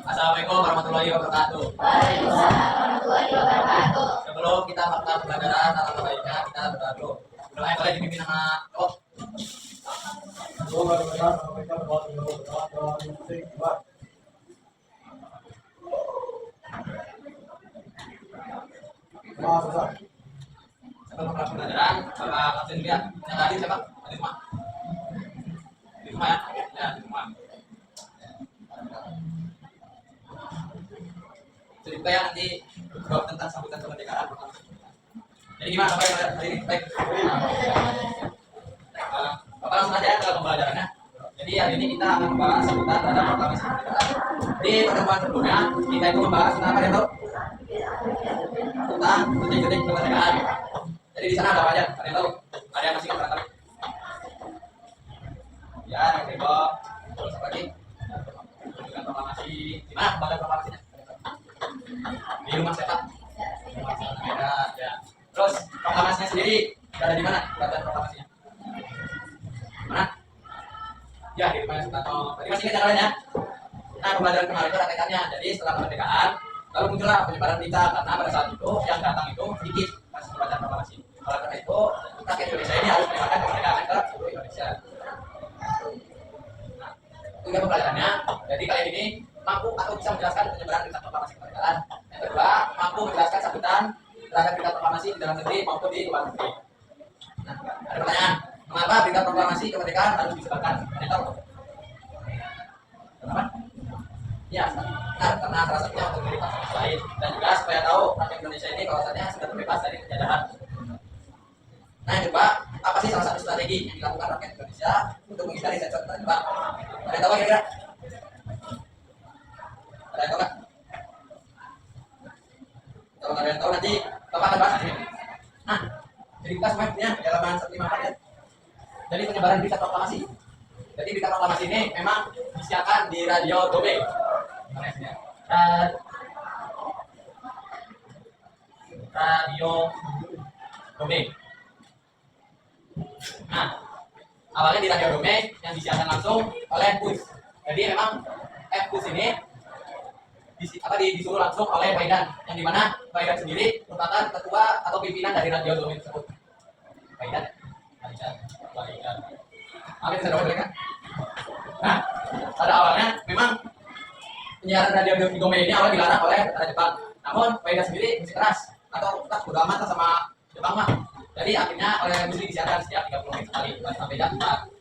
Assalamualaikum warahmatullahi wabarakatuh. Waalaikumsalam warahmatullahi wabarakatuh. Sebelum kita melakukan pembelajaran, alangkah baiknya kita berdoa dulu. Doa yang boleh dipimpin sama Allah. Sebelum melakukan pembelajaran, Bapak absen dia. Yang tadi siapa? Tadi semua. Di rumah ya? Ya, di rumah. Cerita yang nanti jawab tentang sambutan kemerdekaan. Jadi gimana Bapak yang hari ini? Baik. Bapak langsung aja ke pembelajarannya. Jadi hari ini kita akan membahas sambutan terhadap proklamasi kemerdekaan. Di pertemuan sebelumnya kita itu membahas tentang apa ya tahu? Tentang detik-detik kemerdekaan. Jadi di sana ada apa aja? Ada yang tahu? Ada yang masih ingat kali? Ya, yang tembok. Terus apa lagi? Dengan proklamasi. Di mana pembagian proklamasinya? Di rumah siapa? Ada, ya. Terus proklamasinya sendiri ada di mana? Pembagian proklamasinya? Mana? Ya, di rumah Soekarno. Tadi masih ingat yang lainnya? Nah, pembelajaran kemarin itu ada kaitannya. Jadi setelah kemerdekaan, lalu muncullah penyebaran berita karena pada saat itu yang datang itu sedikit pas pembacaan proklamasi. Oleh karena itu, rakyat Indonesia ini harus menyebarkan kemerdekaan ke seluruh Indonesia. Nah, itu pembelajarannya. Jadi kali ini mampu atau bisa menjelaskan penyebaran berita proklamasi kemerdekaan. Yang kedua, mampu menjelaskan sambutan terhadap berita proklamasi di dalam negeri maupun di luar negeri. Nah, ada pertanyaan, mengapa berita proklamasi kemerdekaan harus disebarkan? Ada tahu? Kenapa? Ya, nah, karena salah satunya untuk bebas lain dan juga supaya tahu rakyat Indonesia ini bahwasannya sudah terbebas dari penjajahan. Nah, yang kedua, apa sih salah satu strategi yang dilakukan rakyat Indonesia untuk menghindari sensor terjebak? Ada yang tahu kira-kira? Ada yang tahu nggak? Kalau nggak ada yang tahu nanti Bapak akan bahas di sini. Nah, jadi kita semuanya punya di halaman 154 ya. Jadi penyebaran berita proklamasi. Jadi berita proklamasi ini memang disiarkan di radio Dobe. Radio Dobe. Nah, awalnya di radio Dobe yang disiarkan langsung oleh PUS. Jadi memang PUS ini disuruh langsung oleh Baidan, yang dimana Baidan sendiri merupakan ketua atau pimpinan dari radio Dobe tersebut. Baidan. Amin, bisa dapat kan? Nah, pada awalnya memang penyiaran radio di Dobe ini awalnya dilarang oleh tentara Jepang. Namun Baidan sendiri masih keras atau tak bodo amat sama Jepang mah. Jadi akhirnya oleh musik disiarkan setiap 30 menit sekali sampai jam 4.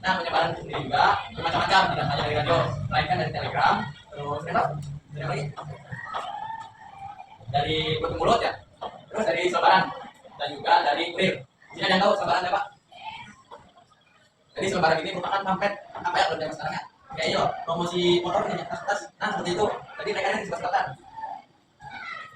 Nah, penyebaran sendiri juga bermacam-macam, tidak hanya dari radio, melainkan dari telegram, terus ada lagi dari mulut ke mulut ya, terus dari selebaran dan juga dari kurir. Ini ada yang tahu selebaran apa? Jadi selebaran ini merupakan pamflet apa ya kalau zaman sekarang ya? Kayak yo, promosi motor nih, tas. Nah, seperti itu. Tadi mereka ini disebarkan.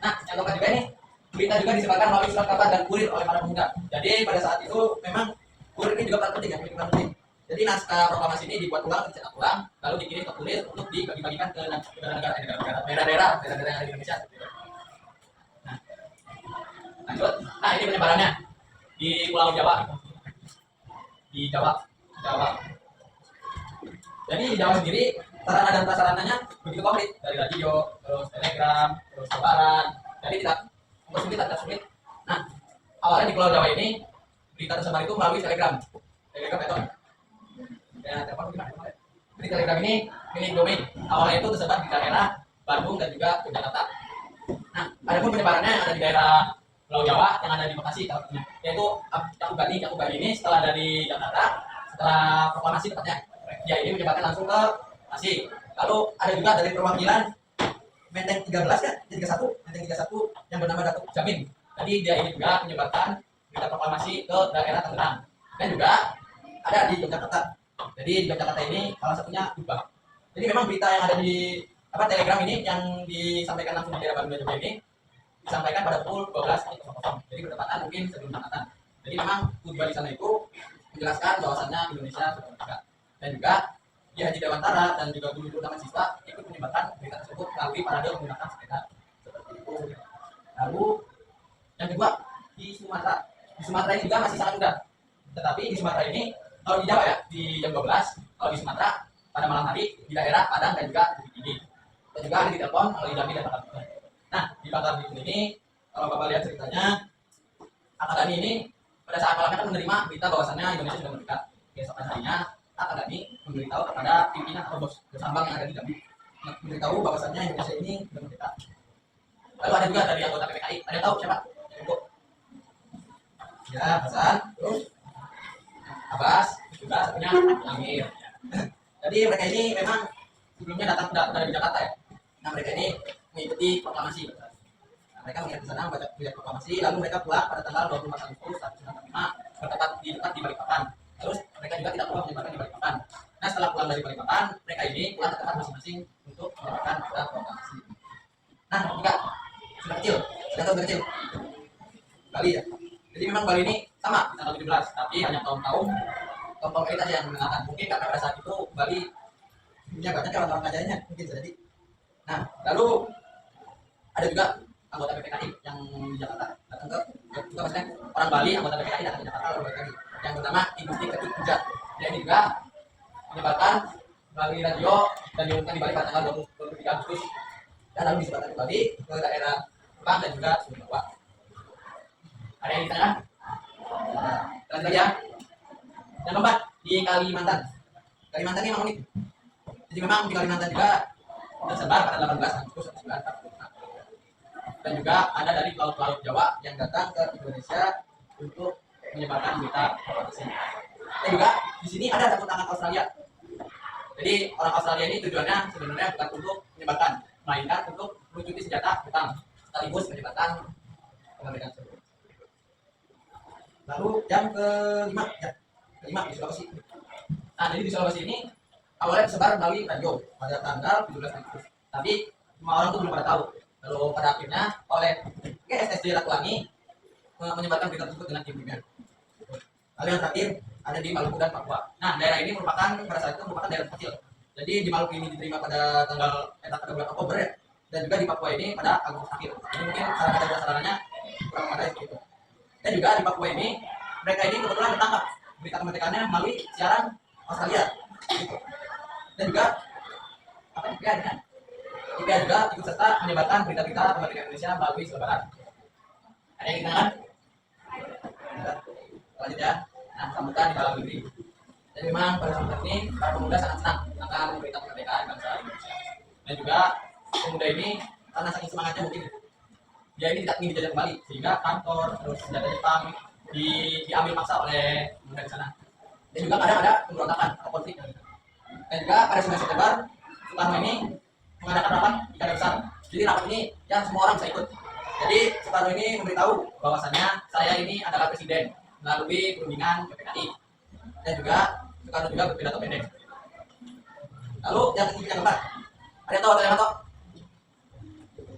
Nah, yang keempat juga ini berita juga disebarkan melalui surat kabar dan kurir oleh para pemuda. Jadi pada saat itu memang kurir ini juga peran penting ya, peran penting. Jadi naskah proklamasi ini dibuat ulang, dicetak ulang, lalu dikirim ke kurir untuk dibagi-bagikan ke daerah-daerah yang ada di Indonesia. Nah, lanjut. Nah, ini penyebarannya di Pulau Jawa. Di Jawa. Jadi di Jawa sendiri sarana dan prasarananya begitu komplit, dari radio, terus telegram, terus selebaran. Jadi tidak sulit. Nah, awalnya di Pulau Jawa ini berita tersebar itu melalui telegram itu. Ya, telepon gimana? Jadi telegram ini milik domain. Awalnya itu tersebar di daerah Bandung dan juga Yogyakarta. Nah, ada pun penyebarannya yang ada di daerah Pulau Jawa, yang ada di Bekasi, yaitu Cakup Bali ini setelah dari Jakarta, setelah proklamasi tepatnya, dia ini menyebarkan langsung ke Bekasi. Lalu ada juga dari perwakilan Menteng 13 ya, Menteng 31 yang bernama Datuk Jamin. Jadi dia ini juga menyebarkan berita proklamasi ke daerah Tangerang. Dan juga ada di Yogyakarta. Jadi di Yogyakarta ini salah satunya Ubah. Jadi memang berita yang ada di Telegram ini yang disampaikan langsung di daerah Bandung dan Jogja ini disampaikan pada pukul 12.00. Jadi bertepatan mungkin sebelum Angkatan. Jadi memang tujuan di sana itu menjelaskan bahwasannya Indonesia sudah merdeka. Dan juga di Haji Dewantara dan juga guru-guru taman siswa ikut menyebarkan berita tersebut melalui parade menggunakan sepeda seperti itu. Lalu yang kedua di Sumatera ini juga masih sangat mudah. Tetapi di Sumatera ini kalau di Jawa ya di jam 12, kalau di Sumatera pada malam hari di daerah Padang dan juga Bukit Tinggi. dan juga ada di telepon melalui Jambi dan Bakar Bintun. Nah, di Bakar Bintun ini kalau Bapak lihat ceritanya, Akademi ini pada saat malamnya kan menerima berita bahwasannya Indonesia sudah merdeka. Keesokan harinya Akademi memberitahu kepada pimpinan atau bos tambang yang ada di Jambi, memberitahu bahwasannya Indonesia ini sudah merdeka. Lalu ada juga dari anggota PPKI, ada tahu siapa? Ibu. Ya, Hasan, terus Abbas, juga satunya Amir. Jadi mereka ini memang sebelumnya datang dari Jakarta ya. Nah mereka ini mengikuti proklamasi. Nah, mereka mengingat di sana membaca proklamasi, lalu mereka pulang pada tanggal 24 Agustus 1945 bertempat di dekat di Balikpapan. Terus mereka juga tidak lupa menyebarkan di Balikpapan. Nah setelah pulang dari Balikpapan, mereka ini pulang ke tempat masing-masing untuk menyebarkan berita proklamasi. Nah juga sudah kecil, Bali ya. Jadi memang Bali ini sama di tanggal 17, tapi hanya tahun-tahun kita yang mengenalkan. Mungkin karena pada saat itu Bali punya banyak orang-orang ajaranya, mungkin jadi. Nah, lalu ada juga anggota PPKI yang di Jakarta datang juga maksudnya orang Bali anggota PPKI datang ke Jakarta lalu lagi. Yang pertama Ibu Ketut Puja, dia ini juga menyebarkan melalui radio dan diumumkan di Bali pada tanggal 23 Agustus dan lalu disebarkan di Bali ke daerah Bang dan juga Sumbawa. Ada yang di tengah? Lanjut lagi ya. Yang keempat di Kalimantan. Kalimantan ini memang unik. Jadi memang di Kalimantan juga tersebar pada 18 Agustus 1945. Dan juga ada dari laut-laut Jawa yang datang ke Indonesia untuk menyebarkan berita proklamasi. Dan juga di sini ada campur tangan Australia. Jadi orang Australia ini tujuannya sebenarnya bukan untuk menyebarkan, melainkan untuk melucuti senjata Jepang sekaligus menyebabkan kemerdekaan tersebut. Lalu yang kelima di Sulawesi. Nah jadi di Sulawesi ini awalnya tersebar melalui radio pada tanggal 17 Agustus. Tapi semua orang tuh belum pada tahu. Lalu pada akhirnya oleh GSSD Ratulangi menyebarkan berita tersebut dengan tim pimpinan. Lalu yang terakhir ada di Maluku dan Papua. Nah daerah ini merupakan pada saat itu merupakan daerah kecil. Jadi di Maluku ini diterima pada tanggal bulan Oktober ya. Dan juga di Papua ini pada Agustus akhir. Jadi mungkin sarannya kurang memadai seperti itu. Dan juga di Papua ini mereka ini kebetulan ditangkap berita kemerdekaannya melalui siaran Australia. Gitu. Dan juga IPA juga ikut serta menyebarkan berita-berita kemerdekaan Indonesia melalui selebaran. Ada yang dikenalkan? Lanjut ya. Nah, sambutan di dalam negeri. Jadi memang pada saat ini para pemuda sangat senang akan berita kemerdekaan bangsa Indonesia. Dan juga pemuda ini karena saking semangatnya mungkin dia ini tidak ingin dijajah kembali sehingga kantor terus senjata Jepang diambil paksa oleh pemuda di sana. Dan juga kadang ada pemberontakan atau konflik. Dan juga pada 9 September Soekarno ini mengadakan rapat di Kadar Besar. Jadi rapat ini yang semua orang bisa ikut. Jadi Soekarno ini memberitahu bahwasannya saya ini adalah presiden melalui perundingan PPKI. Dan juga Soekarno juga berpidato pendek. Lalu yang keempat, ada yang tahu atau yang tahu?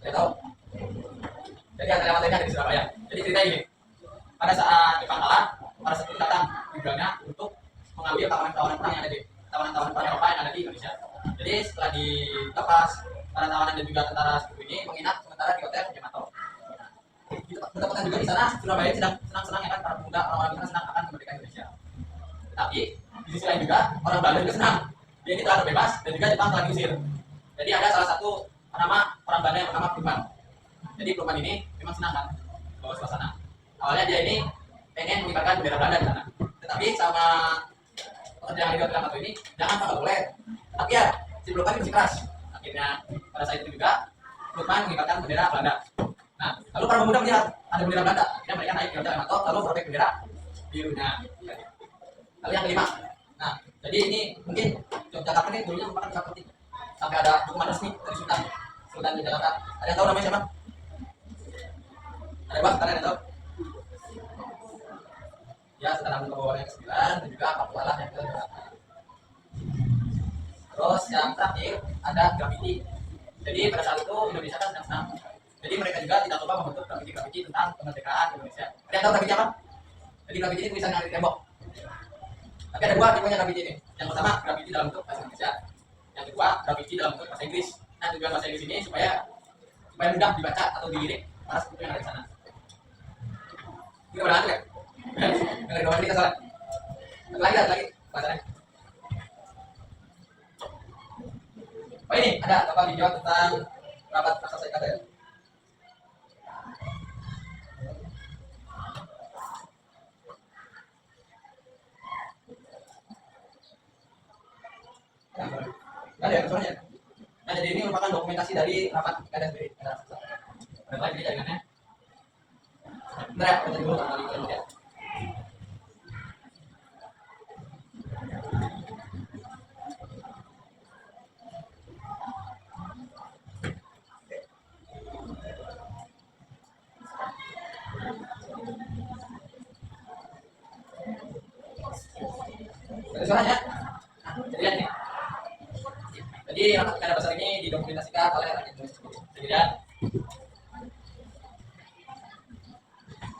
Ada tahu? Jadi ada yang di Surabaya. Jadi cerita ini, pada saat Jepang kalah, para sekutu datang tujuannya untuk mengambil tawanan-tawanan perang yang ada di tawanan-tawanan perang Eropa yang ada di Indonesia. Jadi setelah dilepas, para tawanan dan juga tentara sekutu ini menginap sementara di hotel Yamato. Bertepatan juga di sana Surabaya sedang senang-senang ya kan, para pemuda orang-orang di sana senang akan kemerdekaan Indonesia. Tapi di sisi lain juga orang Belanda juga senang. Dia ini telah terbebas dan juga Jepang telah diusir. Jadi ada salah satu nama orang Belanda yang bernama Pruman. Jadi Pruman ini memang senang kan bawa suasana. Awalnya dia ini pengen mengibarkan bendera Belanda di sana. Tetapi sama pekerjaan di hotel Yamato ini jangan nggak boleh. Tapi ya si Pruman ini masih keras. Akhirnya pada saat itu juga Pruman mengibarkan bendera Belanda. Nah, lalu para pemuda melihat ada bendera Belanda. Akhirnya mereka naik ke hotel Yamato lalu merobek bendera birunya. Lalu yang kelima, nah jadi ini mungkin Yogyakarta ini dulunya merupakan pusat politik sampai ada dukungan resmi dari Sultan Yogyakarta. Ada yang tahu namanya siapa? Ada bang? Kalian yang tahu? Ya, Sultan Hamengkubuwono yang ke-9 dan juga Pakualah yang ke-8. Terus yang terakhir ada grafiti. Jadi pada saat itu Indonesia kan sedang senang. Jadi mereka juga tidak lupa membentuk grafiti tentang kemerdekaan Indonesia. Ada yang tahu grafiti apa? Jadi grafiti ini tulisan yang ada di tembok. Tapi ada dua tipenya grafiti ini. Yang pertama grafiti dalam bentuk bahasa Indonesia. Yang kedua grafiti dalam bentuk bahasa Inggris. Nah tujuan bahasa Inggris ini supaya mudah dibaca atau dilirik para sekutu yang ada di sana. Ini kepada ya? Yang kedua ini kesalahan. Lagi bahasanya. Oh ini ada apa video tentang rapat raksasa IKTN. Ada ya soalnya. Nah jadi ini merupakan dokumentasi dari rapat IKTN sendiri. Ada lagi jadi jaringannya. Bentar ya, kita dulu kali ya. Ada suaranya. Nah, jadi lihat nih. Jadi rapat IKTN besar ini didokumentasikan oleh rakyat Indonesia sendiri. Jadi lihat.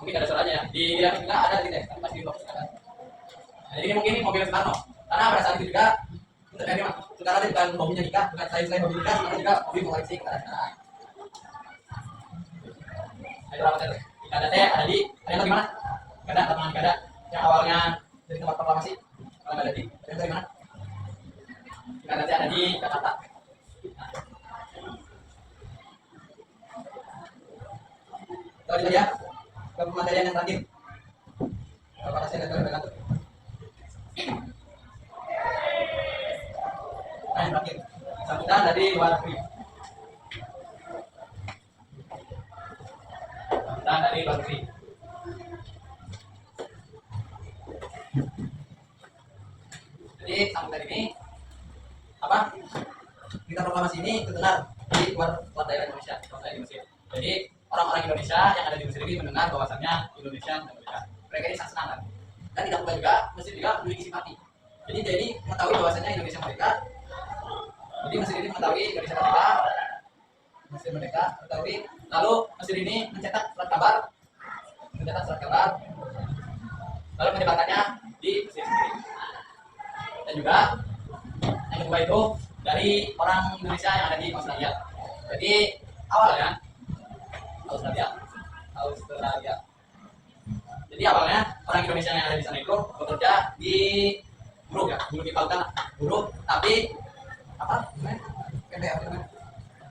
Mungkin ada suaranya ya. Di dalam juga ada di teks, tapi masih difokuskan. Nah, jadi ini mungkin ini mobil Soekarno. Karena pada saat itu juga untuk memang Soekarno itu bukan hobinya nikah, bukan selain hobi nikah, tapi juga hobi mengoleksi kendaraan. Nah, itu rapatnya tuh. Ada ada di ada di mana? Ada lapangan ada yang awalnya dari tempat proklamasi. Kalau nggak ada di mana? Ada di Jakarta. Nah, kita lihat ya. Ke pemateri yang terakhir. Apakah saya lihat dengan itu? Nah, yang terakhir. Sambutan dari luar negeri. Sambutan dari luar negeri. Jadi sambutan ini apa? Kita proklamasi ini terdengar di luar daerah Indonesia, di Mesir. Jadi orang-orang Indonesia yang ada di Mesir ini mendengar bahwasannya Indonesia dan Amerika. Mereka ini sangat senang kan? Dan tidak lupa juga Mesir juga memiliki simpati. Jadi mengetahui bahwasannya Indonesia mereka. Jadi Mesir ini mengetahui Indonesia mereka. Mesir mereka mengetahui. Lalu Mesir ini mencetak surat kabar, lalu menyebarkannya di Mesir sendiri. Dan juga yang kedua itu dari orang Indonesia yang ada di Australia. Jadi awalnya Australia. Jadi awalnya orang Indonesia yang ada di sana itu bekerja di buruh ya, buruh di pautan, buruh. Tapi apa?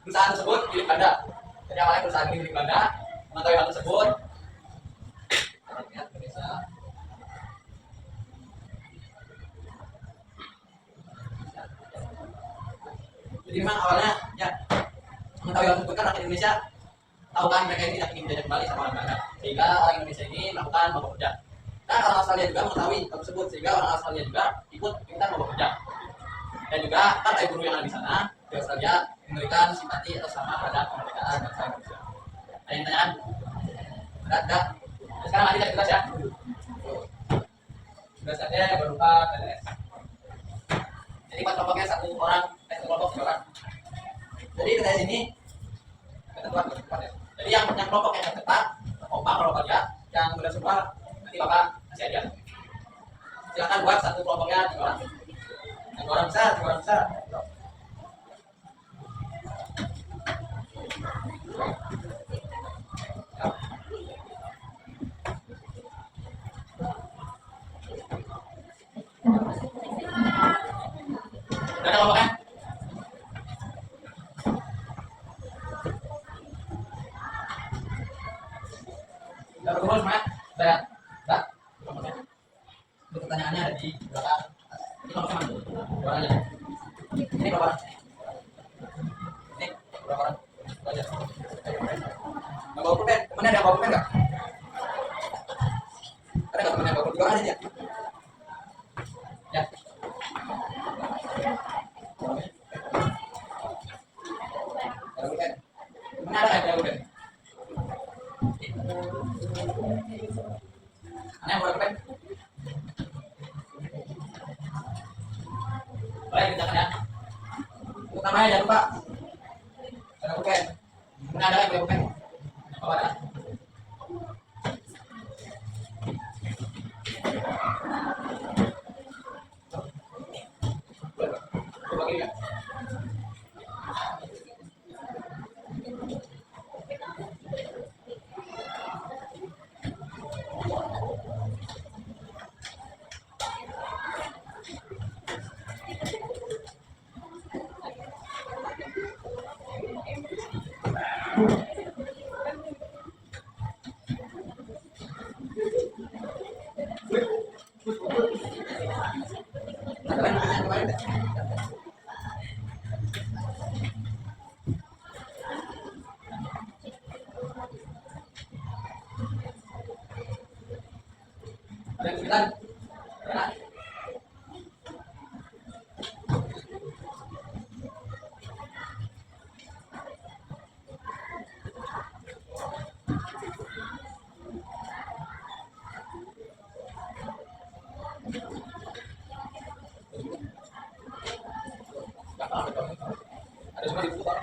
Perusahaan tersebut milik Belanda. Jadi awalnya perusahaan ini milik Belanda. Mengetahui hal tersebut, Indonesia. Jadi memang awalnya ya mengetahui hal tersebut kan rakyat Indonesia tahu kan mereka ini tidak ingin dijajah kembali sama orang Belanda, sehingga orang Indonesia ini melakukan mogok kerja. Dan orang Australia juga mengetahui hal tersebut, sehingga orang Australia juga ikut ikutan mogok kerja. Dan juga partai buruh yang ada di sana di Australia memberikan simpati atau sama pada kemerdekaan bangsa Indonesia. Ada yang tanya? Ada. Sekarang nanti kita jelas ya. Tugasannya berupa TTS. Jadi kelompoknya satu kelompok orang. Jadi TTS ini ketentuan ya. Jadi yang kelompok yang ketat, kompak kalau kerja, yang mudah semua nanti bapak kasih aja. Silakan buat satu kelompoknya 3 orang. Yang 2 orang besar, 3 orang besar. Ada kelompoknya? Kita berkumpul semuanya. Saya, kelompoknya. Untuk pertanyaannya ada di belakang. Ini kelompoknya mana? Dua aja. Ini berapa orang? Ini berapa orang? Dua aja. Nggak bawa pulpen? Temennya ada bawa pulpen nggak? Ada nggak temennya bawa pulpen? 2 orang aja. Ya. Ada pulpen. Temennya ada nggak yang bawa pulpen? Mana yang bawa pulpen? Baik, kita kan ya. Untuk namanya jangan lupa. Ada pulpen. Mana ada yang bawa pulpen? Apa ada? Coba gini ya. Ada yang 9. Ya. Ada semua di buku Pak.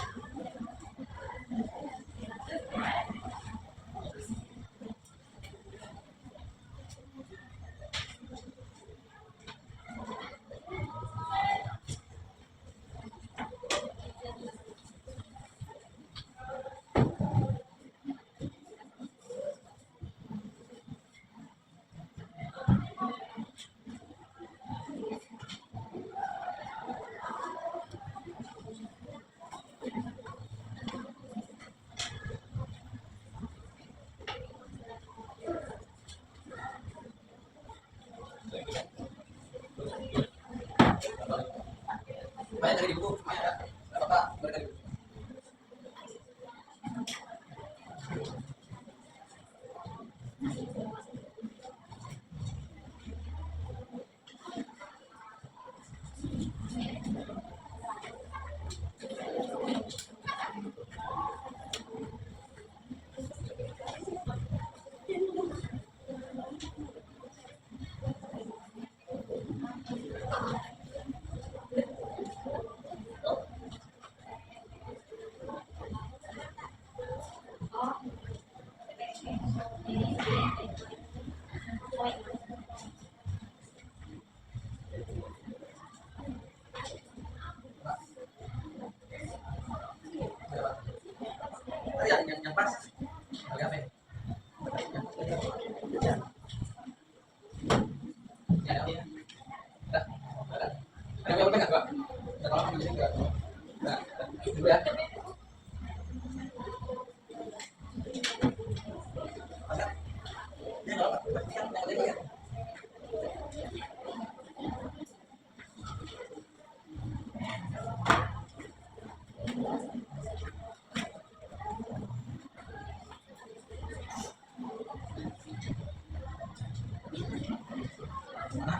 Banyak dari buku, semuanya ada. Tidak apa-apa, berikan di buku. Yang pas, bagi apa ya? Ya, ada. Ada. Ada. Ada yang pegang nggak? Ada tolong di sini nggak? Nggak. Dulu ya. Ada. Ini nggak apa? Yang ada ya. Mana?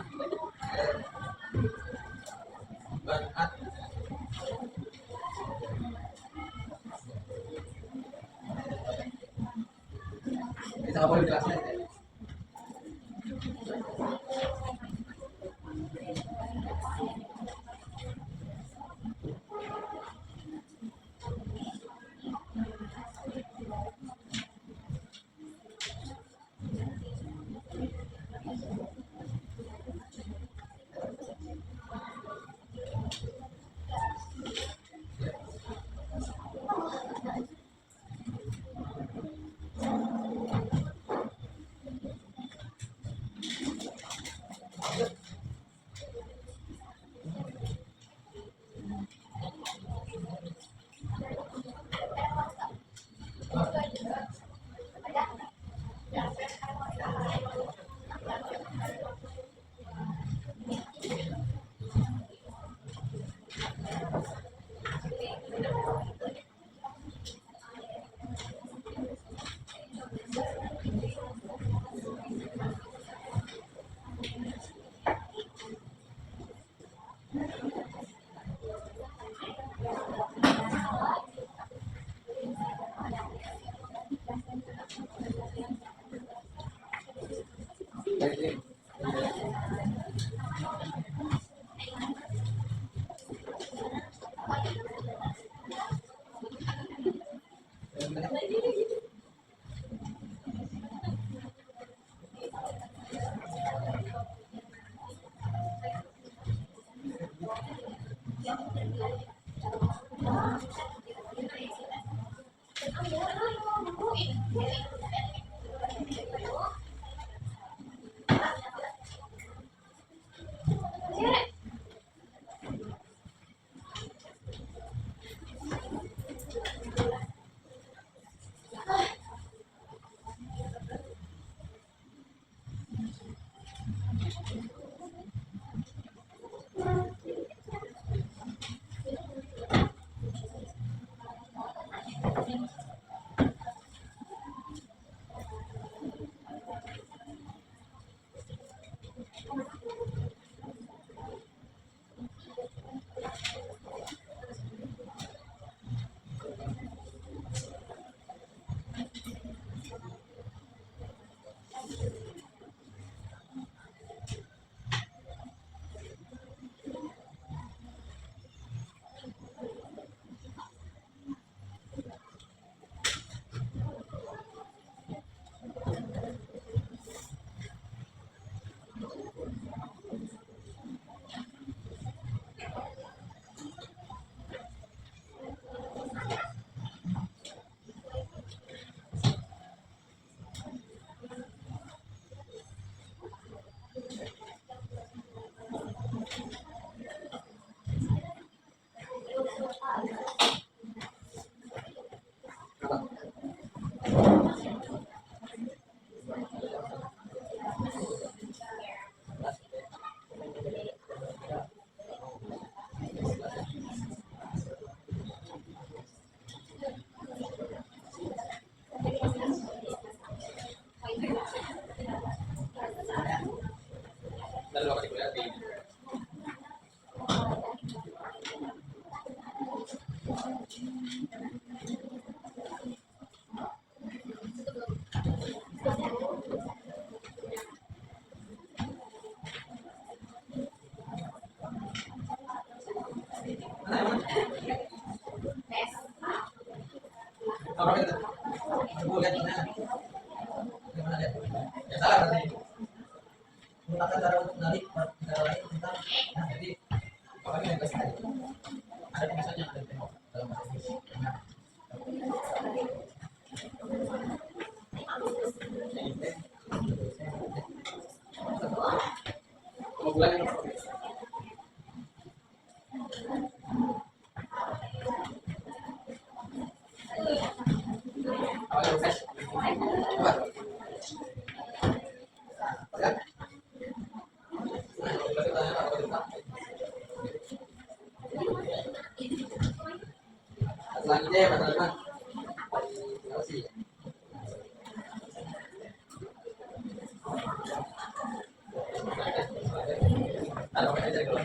Banat. Bisa nggak boleh dijelasin ya? Lalu apa dikuliah di apa itu? Aku lihat mana? Gimana lihat? Ya salah berarti. Menggunakan cara untuk menarik cara lain tentang nah, jadi apa yang kita ada tulisannya ada tengok dalam bahasa Inggris. Nah, mau bulan yang apa yang refresh? Coba. Ya. Selanjutnya ya teman-teman. Kasih. Ada apa aja kalau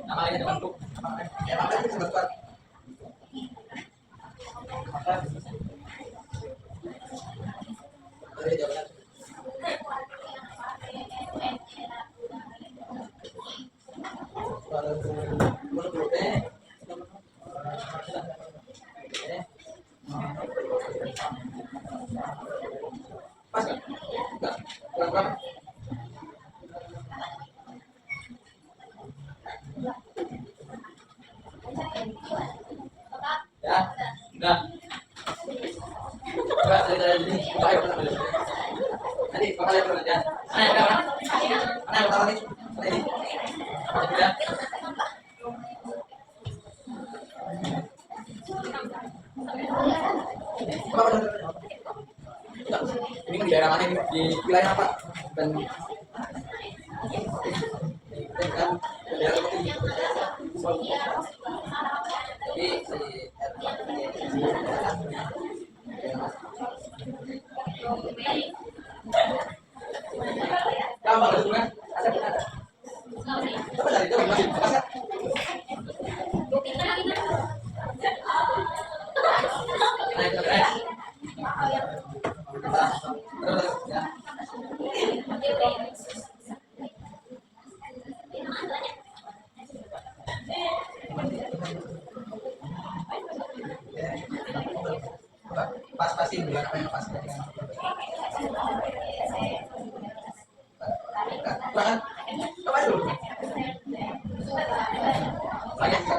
namanya bentuk ya makanya itu sebetulnya ada jawaban pas nggak? Nggak, kurang berapa? Ya, udah. Coba dari sini, coba ayo pernah dulu. Nanti bakal lihat dulu ya. Mana yang mana? Mana yang taruh nih? Mana ini? Apa ya? Coba pada ini kan di daerah mana ini? Di wilayah apa? Dan kan daerah apa ini? Gampang itu kan? Coba dari itu masih pas kan? Naik ke atas. Terus ya. Pas-pasin dulu apa yang pas dengan coba dulu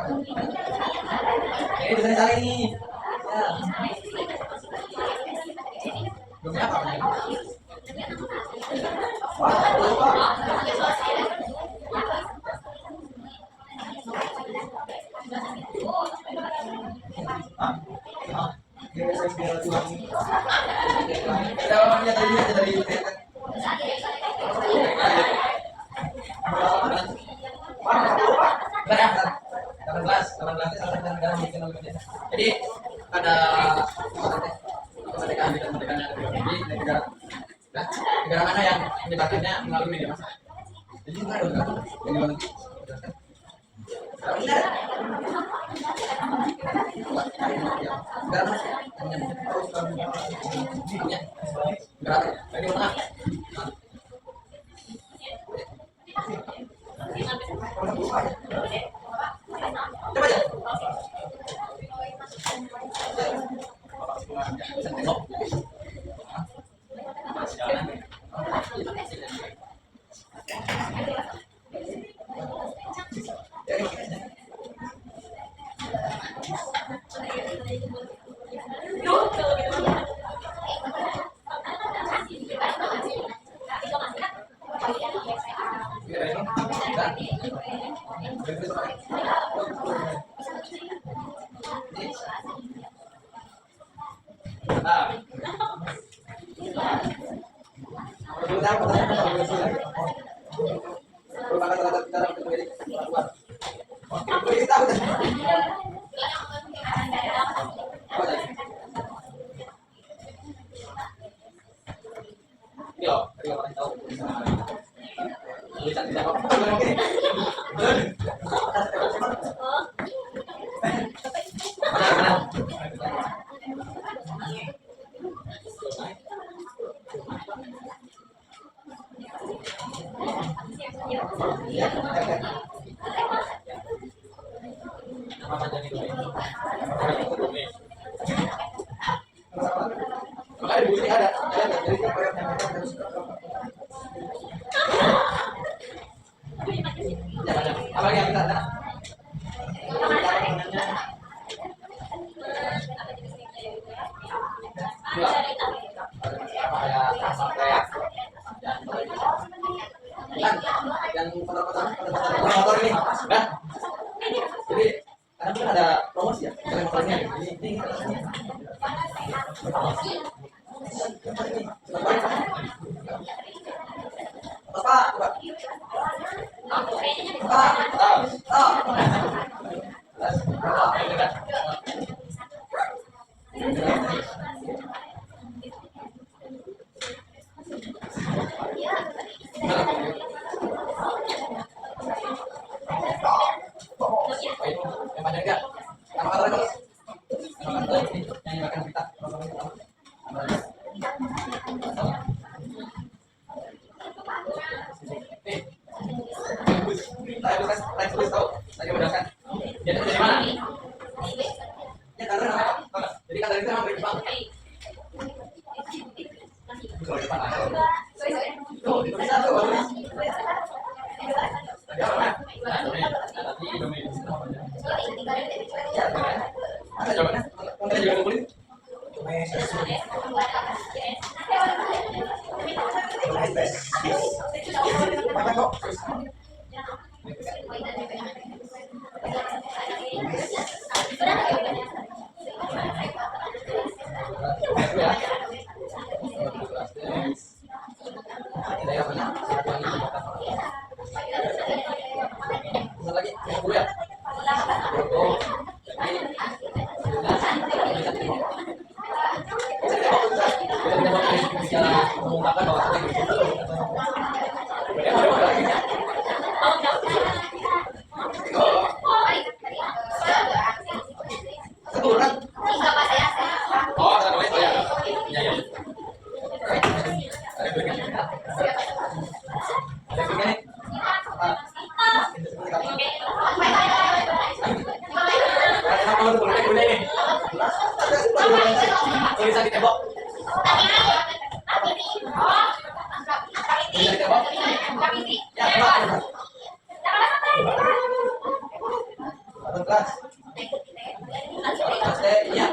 Ini bisa saling nih. Ya. Belum apa? Wah, lupa. Jadi ada kemerdekaan di kemerdekaan negara negara mana yang menyebarkannya melalui media massa. Jadi mana dong yang di luar negeri? Motor ini, nah, jadi karena ada promosi ya, kalian motornya ini 12. 12 teh iya.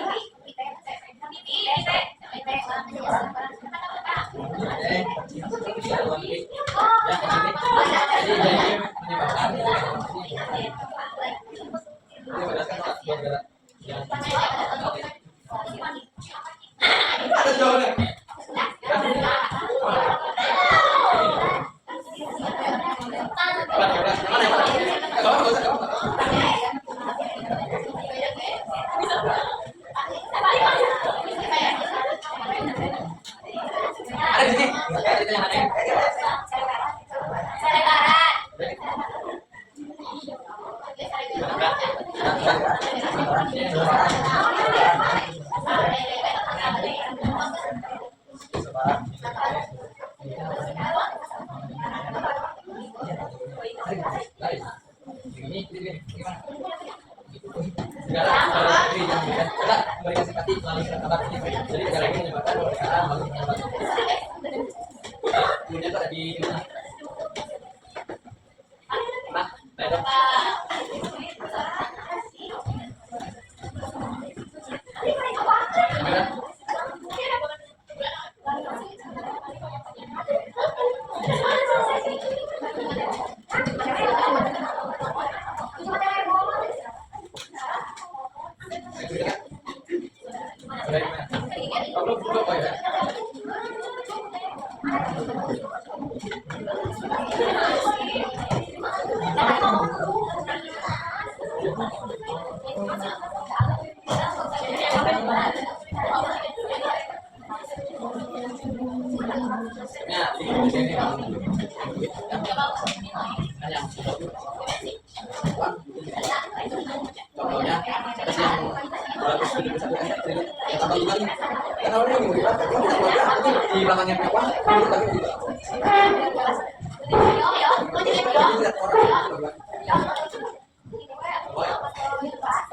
Ada di sini. Itu yang aneh. Di belakangnya Pekwang,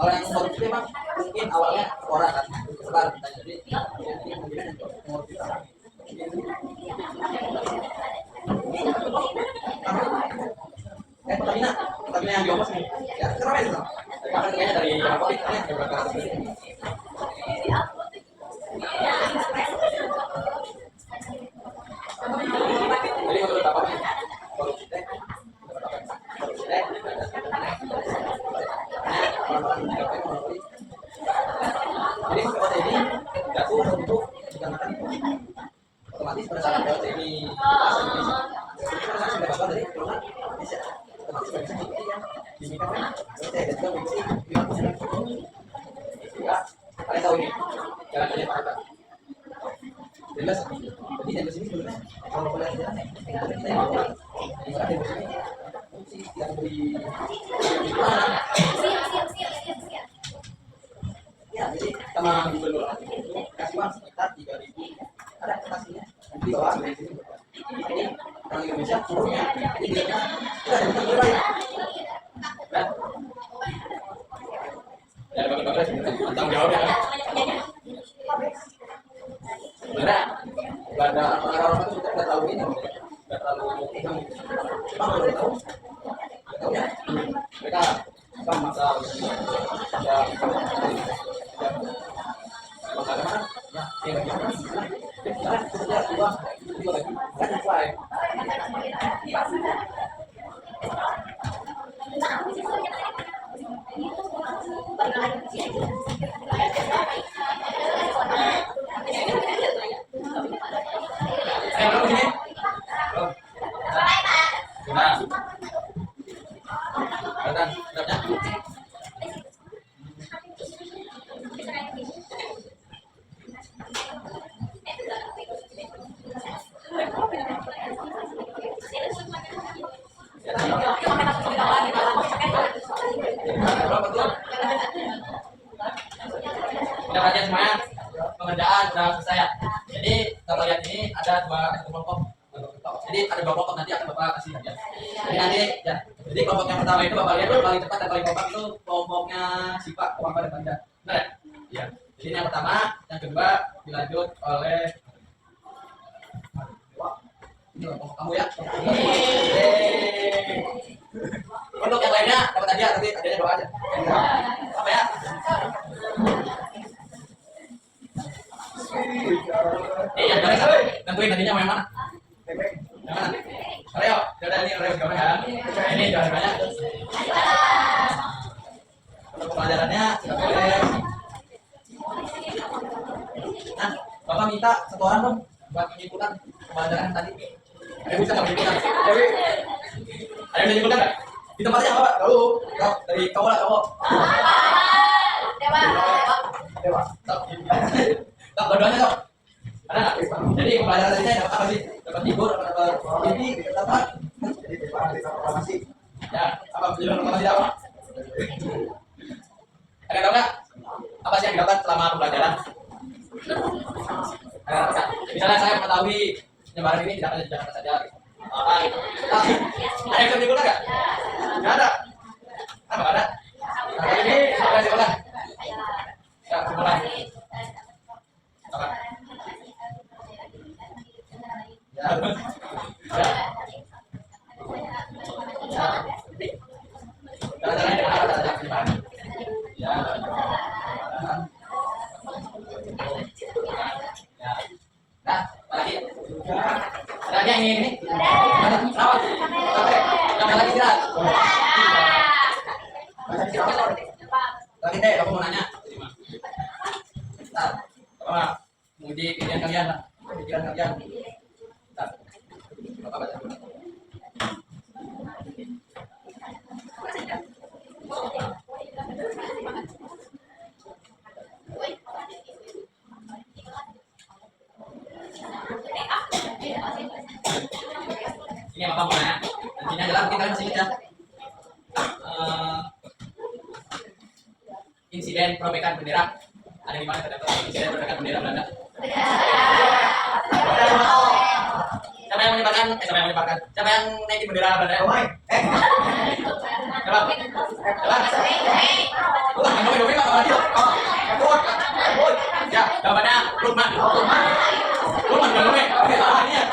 kalau yang baru itu memang mungkin awalnya orang kan sebar jadi kemudian yang umur kita Pertamina yang diomos nih ya kenapa itu karena kayaknya dari Covid kan yang beberapa jadi menurut apa nih korupsi teh jadi POT ini jatuh untuk dikarenakan otomatis pada saat POT ini bahasa Indonesia itu kan sudah bakal dari keluar Indonesia otomatis nggak bisa diikuti yang diminta POT dan juga mengisi 50% ya kalian tahu ini jalan kerja Pak Arta jelas jadi yang di sini sebenarnya kalau boleh jalan ya kita yang bawa misalkan di sini fungsi yang beri ya jadi sama gubernur itu kasih uang sekitar 3.000 ada kasihnya nanti bawa dari sini jadi orang Indonesia turunnya jadi kita ada yang berbalik dan ya bagus tentang jawabnya sebenarnya nggak ada orang-orang itu kita nggak tahu ini nggak terlalu cuma kalau tahu nggak tahu ya mereka apa masalah ya bagaimana ya yang bagaimana sekarang kita coba itu lagi kan mulai belum ini belum gimana datang datangnya Udah kajian semuanya, pengerjaan udah selesai ya. Jadi kita lihat ini ada dua kelompok. Jadi ada dua kelompok nanti akan bapak kasih ya. Jadi nanti ya. Jadi kelompok yang pertama itu bapak lihat dulu paling cepat dan paling kompak itu kelompoknya Sipa Kompak dan Panja. Benar ya? Iya. Jadi ini yang pertama, yang kedua dilanjut oleh ini kelompok kamu ya. Untuk yang lainnya dapat hadiah, tapi hadiahnya doa aja. Apa ya? Yang mana? Tentuin tadinya mau yang mana? Yang mana? Oreo, udah ini Oreo gimana kan? Ini jawabannya. Untuk pelajarannya sudah boleh. Nah, Bapak minta satu orang dong buat menyimpulkan pelajaran tadi. Ada bisa nggak menyimpulkan? Ada yang menyimpulkan nggak? Di tempatnya apa Pak? Tahu? Dari cowok lah cowok. Dewa. Tak berdoanya dong. Ada nggak? Jadi pelajaran tadi saya dapat apa sih? Dapat tidur, dapat mimpi, dapat. Ya, apa penjelasan proklamasi apa? Ada tahu nggak? Apa sih yang didapat selama pembelajaran? Misalnya saya mengetahui penyebaran ini tidak hanya di Jakarta saja. Ada yang bisa menyimpulkan nggak? Nggak ada. Apa ada? Nah, ini apa simpulan? Ya, simpulan. Apa? Ya. Ya. Ya. Jalan-jalan dengan apa saja penyebaran? Ya. Ya. Nah, apa lagi? Ada lagi yang ini? Kenapa? Sampai lagi tidak? Lagi deh, aku mau nanya. Bentar, apa? Menguji pikiran kalian lah. Pikiran kalian. Bentar. Apa baca dulu? Ini apa mau nanya? Intinya adalah mungkin kalian masih ingat ya. Insiden perobekan bendera ada di mana terdapat insiden perobekan bendera Belanda? Siapa yang menyebarkan? Siapa yang naikin bendera Belanda? Siapa? Ya, jawabannya Lukman. Lukman bukan Lukman. Oke, salah ini ya.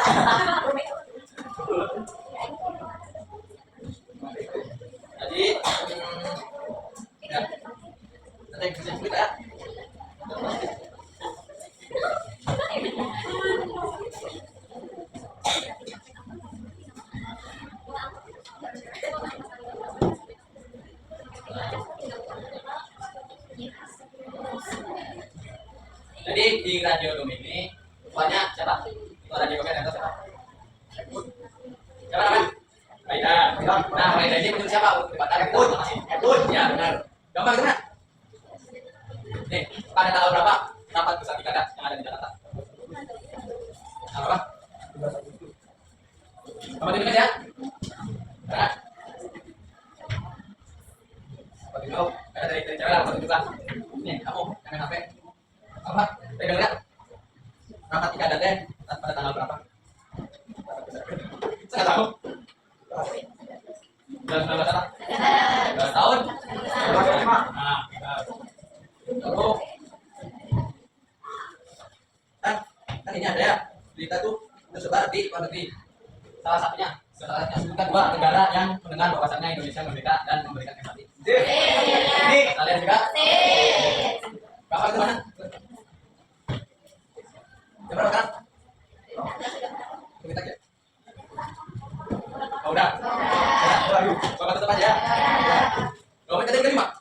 Jadi, ya, nanti bisa kita ya. Jadi di Radio Dom ini banyak siapa? Itu Radio Dom yang siapa? Siapa namanya? Faida. Nah, Faida ini menurut siapa? Dibatakan Edun. Edun, ya benar. Gampang gimana? Nih, pada tanggal berapa rapat besar Tikada yang ada di Jakarta? Tanggal berapa? Kamu tulis ya? Nah. Apa itu? Ada dari cewek lah, apa itu kan? Nih, kamu jangan HP. Apa? Pegang lihat. Rapat Tikada deh pada tanggal berapa? Saya tahu. 19 tahun. Nah, lalu kan ini ada ya berita tuh tersebar di luar negeri. Salah satunya sebutkan dua negara yang mendengar bahwasannya Indonesia merdeka dan memberikan empati. Kalian juga? Bapak itu mana? Coba kan? Kita ya. Oh, udah. Bapak tutup aja ya. Bapak tadi kelima.